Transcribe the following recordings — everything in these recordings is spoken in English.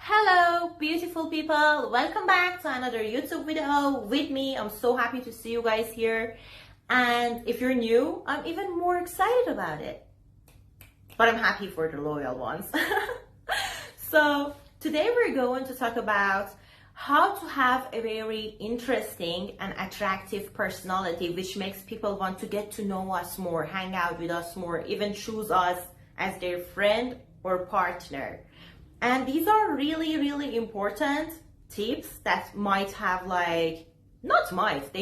Hello, beautiful people. Welcome back to another YouTube video with me. I'm so happy to see you guys here. And if you're new, I'm even more excited about it. But I'm happy for the loyal ones. So today we're going to talk about how to have a very interesting and attractive personality, which makes people want to get to know us more, hang out with us more, even choose us as their friend or partner. And these are really, really important tips that might have they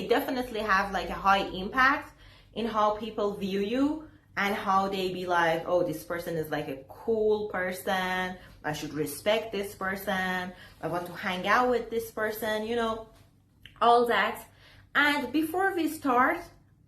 definitely have like a high impact in how people view you and how they be like, oh, this person is like a cool person. I should respect this person. I want to hang out with this person, all that. And before we start,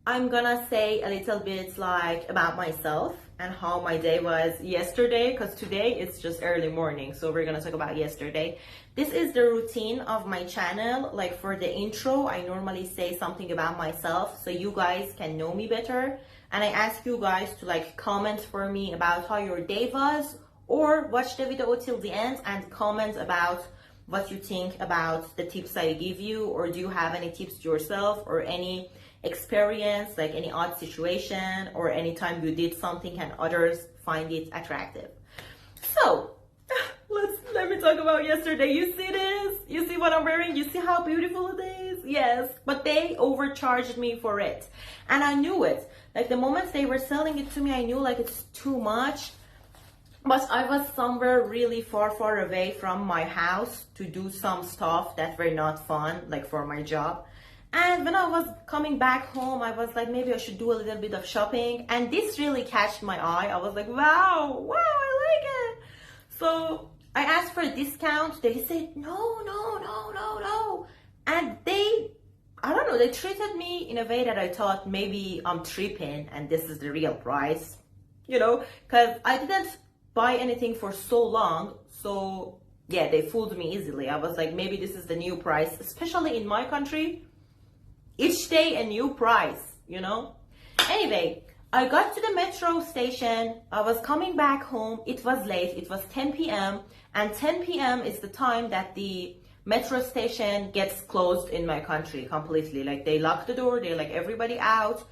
I'm gonna say a little bit about myself and how my day was yesterday, because today it's just early morning, so we're gonna talk about yesterday. This is the routine of my channel. Like for the intro, I normally say something about myself so you guys can know me better, and I ask you guys to comment for me about how your day was, or watch the video till the end and comment about what you think about the tips I give you, or do you have any tips yourself or any experience, like any odd situation or any time you did something and others find it attractive. So let me talk about yesterday. You see this? You see what I'm wearing? You see how beautiful it is? Yes, but they overcharged me for it, and I knew it. Like the moment they were selling it to me, I knew it's too much. But I was somewhere really far away from my house to do some stuff that were not fun, like for my job. And when I was coming back home, I was like, maybe I should do a little bit of shopping. And this really catched my eye. I was like, wow, I like it. So I asked for a discount. They said, no. And I don't know, they treated me in a way that I thought maybe I'm tripping and this is the real price, because I didn't buy anything for so long. So yeah, they fooled me easily. I was like, maybe this is the new price, especially in my country. Each day a new price, Anyway, I got to the metro station. I was coming back home. It was late. It was 10 p.m. And 10 p.m. is the time that the metro station gets closed in my country completely. Like they lock the door. They everybody out.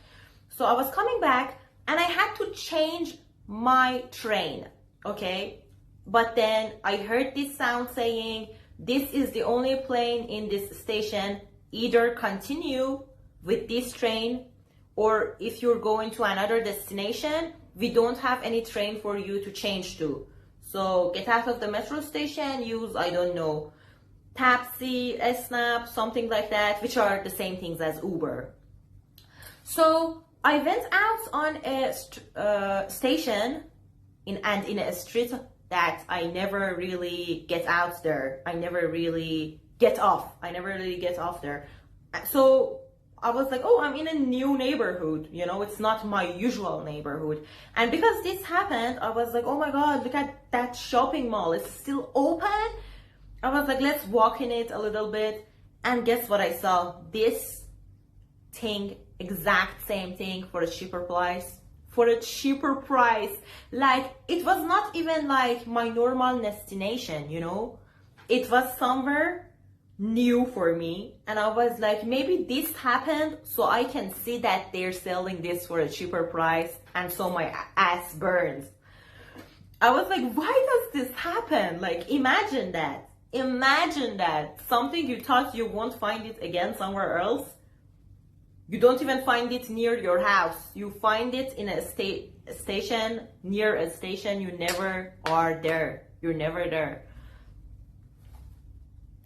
So I was coming back and I had to change my train. Okay. But then I heard this sound saying, this is the only plane in this station. Either continue with this train, or if you're going to another destination, we don't have any train for you to change to. So get out of the metro station, use, I don't know, taxi, snap, something like that, which are the same things as Uber. So I went out on a station in a street that I never really get out there. I never really get off there. So I was like, oh, I'm in a new neighborhood, it's not my usual neighborhood. And because this happened, I was like, oh my God, look at that shopping mall, it's still open. I was like, let's walk in it a little bit. And guess what I saw? This thing, exact same thing for a cheaper price. It was not even my normal destination, It was somewhere new for me, and I was like, maybe this happened so I can see that they're selling this for a cheaper price, and so my ass burns. I was like, why does this happen? Imagine that something you thought you won't find it again somewhere else, you don't even find it near your house. You find it in a station, near a station. You never are there. You're never there.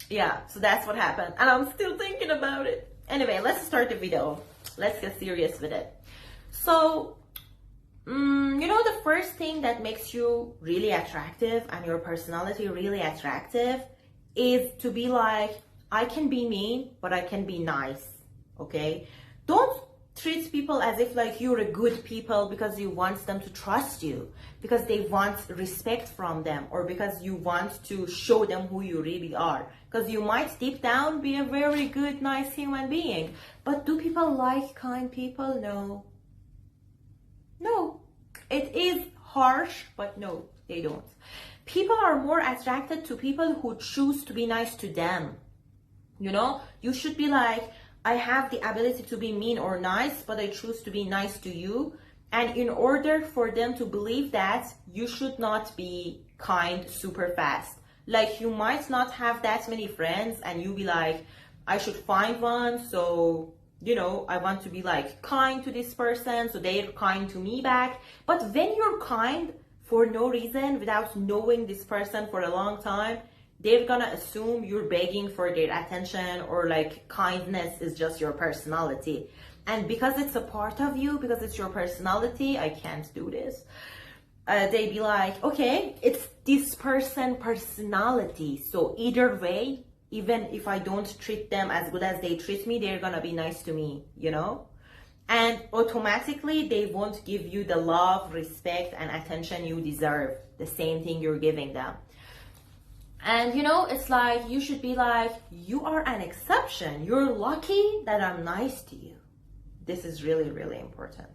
Yeah, so that's what happened. And I'm still thinking about it. Anyway, let's start the video. Let's get serious with it. So, the first thing that makes you really attractive and your personality really attractive is to be I can be mean, but I can be nice. Okay? Don't treat people as if you're a good people because you want them to trust you, because they want respect from them, or because you want to show them who you really are. Because you might deep down be a very good, nice human being. But do people like kind people? No. It is harsh, but no, they don't. People are more attracted to people who choose to be nice to them. You know, you should be like, I have the ability to be mean or nice, but I choose to be nice to you. And in order for them to believe that, you should not be kind super fast. Like, you might not have that many friends and you be like, I should find one, so, you know, I want to be like kind to this person, so they're kind to me back. But when you're kind for no reason, without knowing this person for a long time, they're gonna assume you're begging for their attention, or like kindness is just your personality. And because it's a part of you, because it's your personality, I can't do this. They be like, okay, it's this person's personality. So either way, even if I don't treat them as good as they treat me, they're gonna be nice to me, you know? And automatically they won't give you the love, respect, and attention you deserve, the same thing you're giving them. And you know, it's like, you should be like, you are an exception. You're lucky that I'm nice to you. This is really, really important.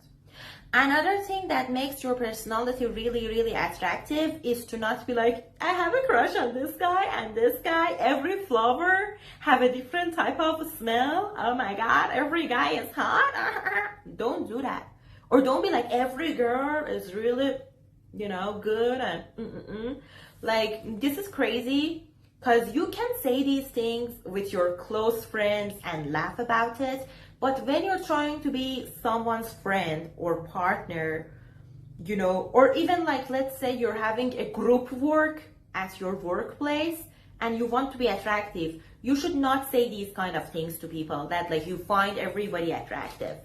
Another thing that makes your personality really, really attractive is to not be like, I have a crush on this guy and this guy. Every flower have a different type of smell. Oh my God, every guy is hot. Don't do that. Or don't be like, every girl is really, you know, good and Like, this is crazy, because you can say these things with your close friends and laugh about it. But when you're trying to be someone's friend or partner, you know, or even like, let's say you're having a group work at your workplace and you want to be attractive, you should not say these kind of things to people, that like you find everybody attractive.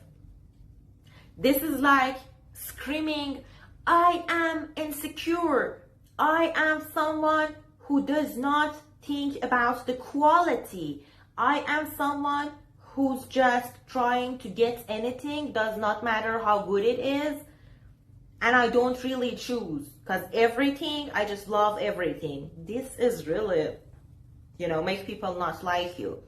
This is like screaming, I am insecure. I am someone who does not think about the quality. I am someone who's just trying to get anything, does not matter how good it is, and I don't really choose, because everything, I just love everything. This is really, you know, make people not like you.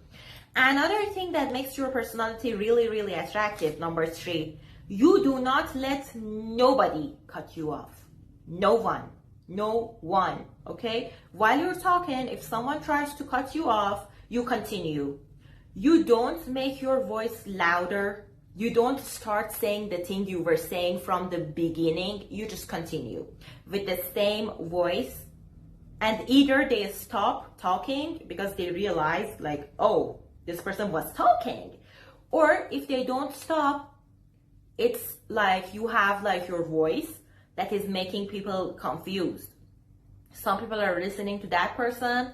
Another thing that makes your personality really, really attractive, number 3, you do not let nobody cut you off. No one, okay? While you're talking, if someone tries to cut you off, you continue. You don't make your voice louder. You don't start saying the thing you were saying from the beginning. You just continue with the same voice. And either they stop talking because they realize like, oh, this person was talking. Or if they don't stop, it's like you have like your voice that is making people confused. Some people are listening to that person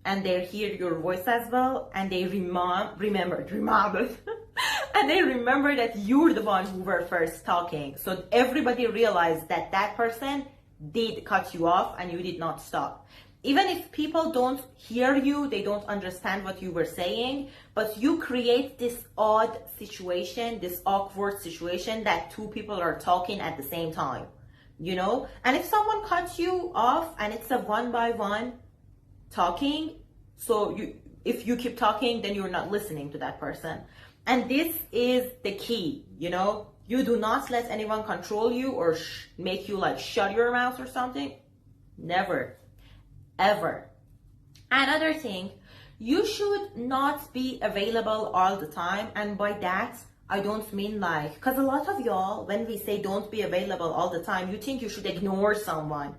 and they hear your voice as well, and they remember and they remember that you're the one who were first talking. So everybody realized that that person did cut you off and you did not stop. Even if people don't hear you, they don't understand what you were saying, but you create this odd situation, this awkward situation that two people are talking at the same time, you know? And if someone cuts you off and it's a one-by-one talking, so if you keep talking, then you're not listening to that person. And this is the key, you know? You do not let anyone control you or make you like shut your mouth or something. Never. Ever. Another thing, you should not be available all the time. And by that, I don't mean like, because a lot of y'all, when we say don't be available all the time, you think you should ignore someone.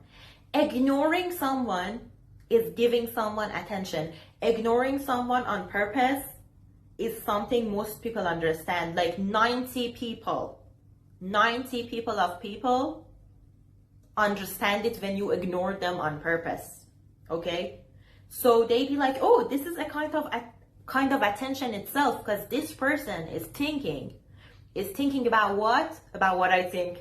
Ignoring someone is giving someone attention. Ignoring someone on purpose is something most people understand. Like 90 people of people understand it when you ignore them on purpose. Okay, so they be like, oh, this is a kind of attention itself, because this person is thinking about what I think.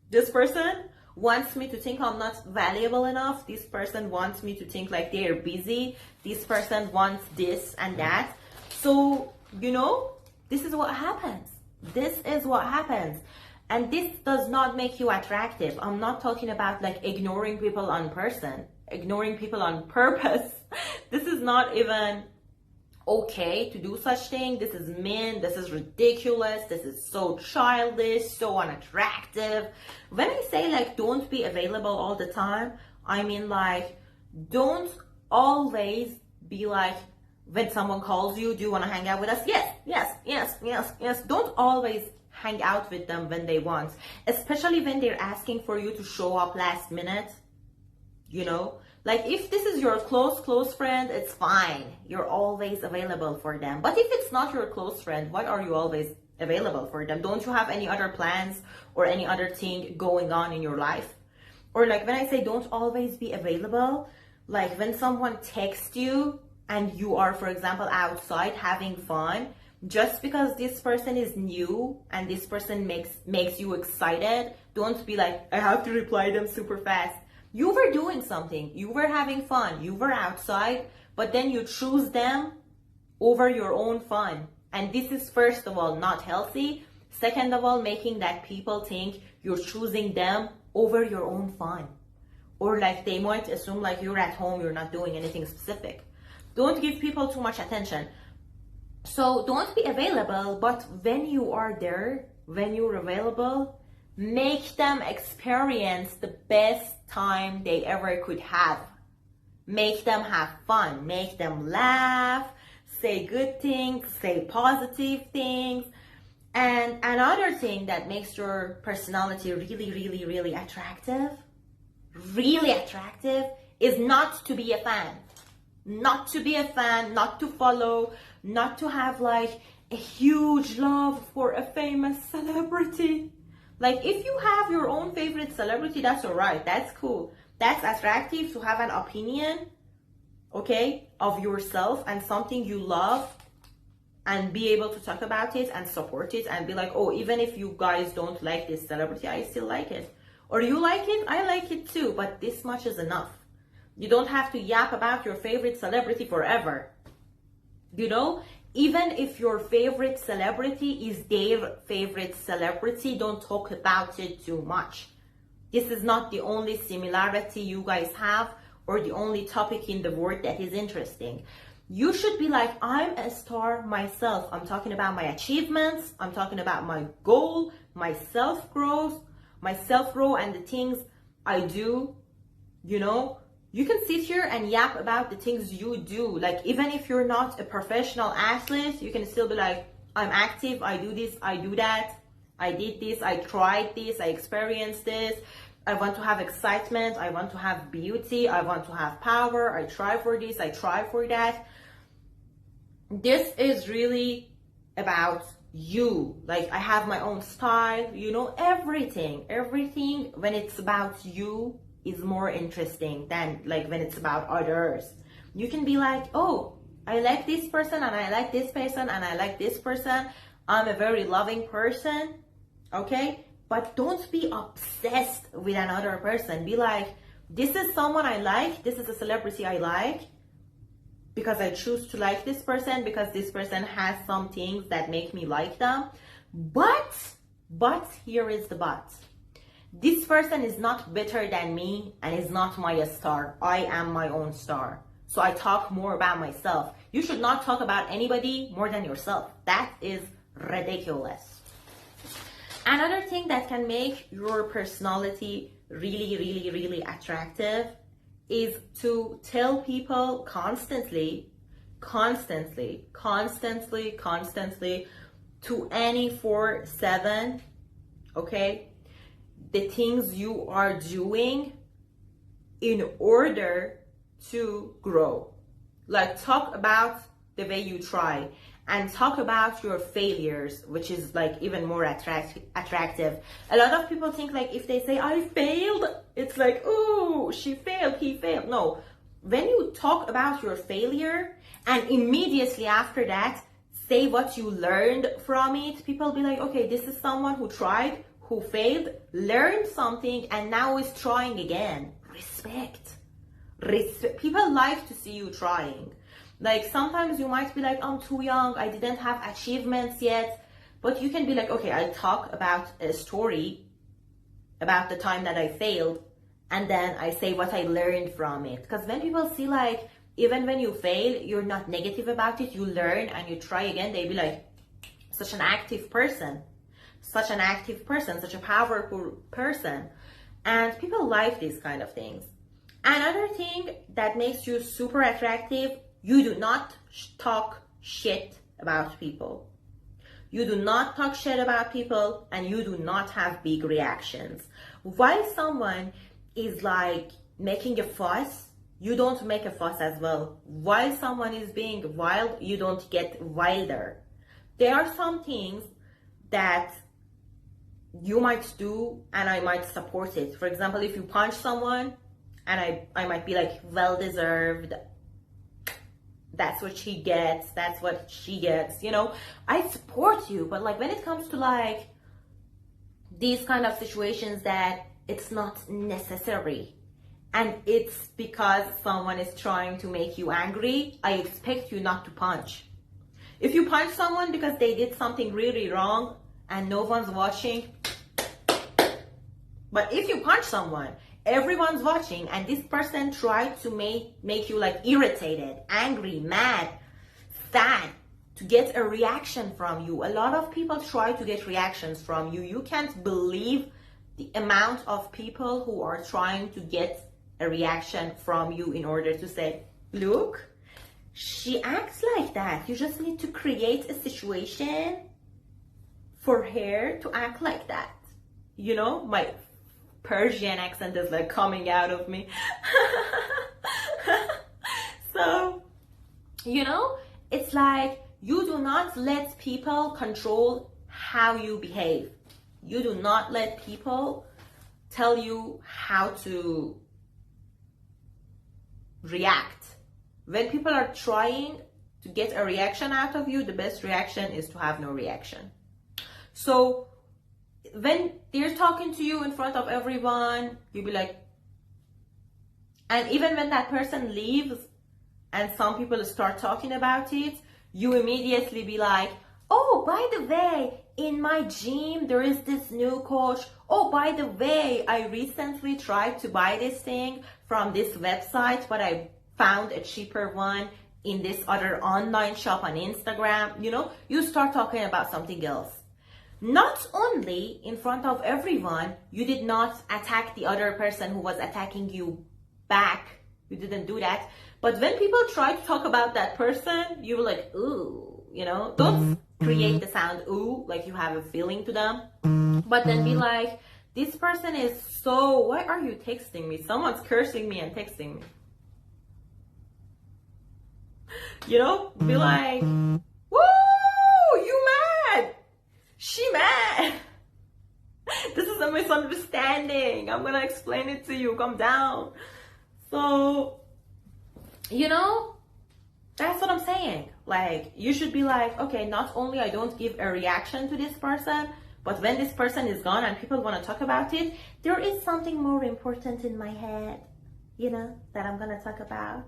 This person wants me to think I'm not valuable enough. This person wants me to think like they're busy. This person wants this and that. So, you know, this is what happens. And this does not make you attractive. I'm not talking about like ignoring people on purpose. This is not even okay to do such thing. This is mean. This is ridiculous. This is so childish, so unattractive. When I say like don't be available all the time, I mean, like, don't always be like, when someone calls you, do you want to hang out with us? Yes, yes, yes, yes, yes. Don't always hang out with them when they want, especially when they're asking for you to show up last minute, you know? Like, if this is your close friend, it's fine. You're always available for them. But if it's not your close friend, why are you always available for them? Don't you have any other plans or any other thing going on in your life? Or like when I say don't always be available, like when someone texts you and you are, for example, outside having fun, just because this person is new and this person makes you excited, don't be like, I have to reply them super fast. You were doing something, you were having fun, you were outside, but then you choose them over your own fun. And this is, first of all, not healthy. Second of all, making that people think you're choosing them over your own fun. Or like they might assume like you're at home, you're not doing anything specific. Don't give people too much attention. So don't be available, but when you are there, when you're available, make them experience the best time they ever could have. Make them have fun, make them laugh, say good things, say positive things. And another thing that makes your personality really attractive is not to be a fan. Not to be a fan, not to follow, not to have like a huge love for a famous celebrity. Like if you have your own favorite celebrity, that's all right, that's cool. That's attractive to have an opinion, okay, of yourself and something you love, and be able to talk about it and support it and be like, oh, even if you guys don't like this celebrity, I still like it. Or you like it, I like it too, but this much is enough. You don't have to yap about your favorite celebrity forever. You know, even if your favorite celebrity is their favorite celebrity, don't talk about it too much. This is not the only similarity you guys have or the only topic in the world that is interesting. You should be like, I'm a star myself. I'm talking about my achievements. I'm talking about my goal, my self-growth and the things I do, you know. You can sit here and yap about the things you do. Like, even if you're not a professional athlete, you can still be like, I'm active, I do this, I do that, I did this, I tried this, I experienced this, I want to have excitement, I want to have beauty, I want to have power, I try for this, I try for that. This is really about you. Like, I have my own style, you know, everything when it's about you is more interesting than like when it's about others. You can be like, oh, I like this person and I like this person and I like this person. I'm a very loving person, okay? But don't be obsessed with another person. Be like, this is someone I like, this is a celebrity I like, because I choose to like this person, because this person has some things that make me like them. But here is the but. This person is not better than me and is not my star. I am my own star. So I talk more about myself. You should not talk about anybody more than yourself. That is ridiculous. Another thing that can make your personality really attractive is to tell people constantly, 24/7, okay, the things you are doing in order to grow. Like, talk about the way you try and talk about your failures, which is like even more attractive. A lot of people think like if they say I failed, it's like, oh, she failed, he failed. No, when you talk about your failure and immediately after that say what you learned from it, people be like, okay, this is someone who tried, who failed, learned something, and now is trying again. Respect. People like to see you trying. Like, sometimes you might be like, I'm too young, I didn't have achievements yet. But you can be like, okay, I talk about a story about the time that I failed, and then I say what I learned from it. Because when people see like, even when you fail, you're not negative about it, you learn and you try again, they be like, such an active person, such a powerful person. And people like these kind of things. Another thing that makes you super attractive, you do not talk shit about people. You do not talk shit about people, and you do not have big reactions. While someone is like making a fuss, you don't make a fuss as well. While someone is being wild, you don't get wilder. There are some things that you might do and I might support it. For example, if you punch someone and I might be like, well deserved, that's what she gets, that's what she gets, you know, I support you. But like when it comes to like these kind of situations that it's not necessary and it's because someone is trying to make you angry, I expect you not to punch. If you punch someone because they did something really wrong and no one's watching, but if you punch someone, everyone's watching and this person tried to make you like irritated, angry, mad, sad, to get a reaction from you. A lot of people try to get reactions from you. You can't believe the amount of people who are trying to get a reaction from you in order to say, look, she acts like that. You just need to create a situation for her to act like that. You know, my Persian accent is like coming out of me. So, you know, it's like you do not let people control how you behave. You do not let people tell you how to react. When people are trying to get a reaction out of you, the best reaction is to have no reaction. So when they're talking to you in front of everyone, you'll be like, and even when that person leaves and some people start talking about it, you immediately be like, oh, by the way, in my gym, there is this new coach. Oh, by the way, I recently tried to buy this thing from this website, but I found a cheaper one in this other online shop on Instagram. You know, you start talking about something else. Not only in front of everyone, you did not attack the other person who was attacking you back. You didn't do that. But when people try to talk about that person, you were like, ooh, you know, don't create the sound ooh, like you have a feeling to them. But then be like, this person is so, why are you texting me? Someone's cursing me and texting me. You know, be like, woo, you mad? She mad. This is a misunderstanding. I'm gonna explain it to you. Calm down. So, you know, that's what I'm saying. Like, you should be like, okay, not only I don't give a reaction to this person, but when this person is gone and people want to talk about it, there is something more important in my head, you know, that I'm gonna talk about.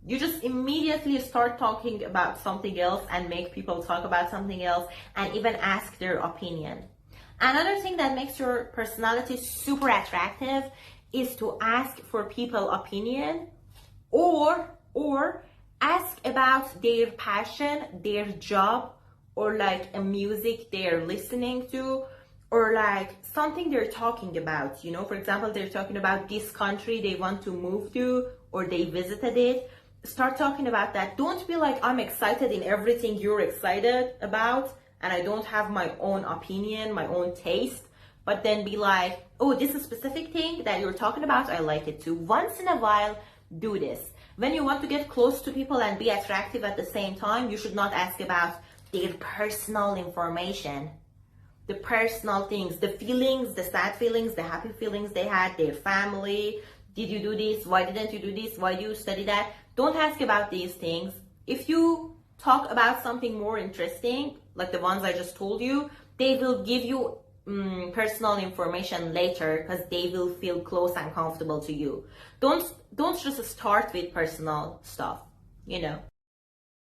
You just immediately start talking about something else and make people talk about something else and even ask their opinion. Another thing that makes your personality super attractive is to ask for people's opinion or ask about their passion, their job, or like a music they're listening to, or like something they're talking about. You know, for example, they're talking about this country they want to move to or they visited it. Start talking about that. Don't be like, I'm excited in everything you're excited about and I don't have my own opinion, my own taste. But then be like, oh, this is a specific thing that you're talking about, I like it too. Once in a while, do this. When you want to get close to people and be attractive at the same time, you should not ask about their personal information, the personal things, the feelings, the sad feelings, the happy feelings they had, their family. Did you do this? Why didn't you do this? Why do you study that? Don't ask about these things. If you talk about something more interesting, like the ones I just told you, they will give you personal information later because they will feel close and comfortable to you. Don't just start with personal stuff, you know.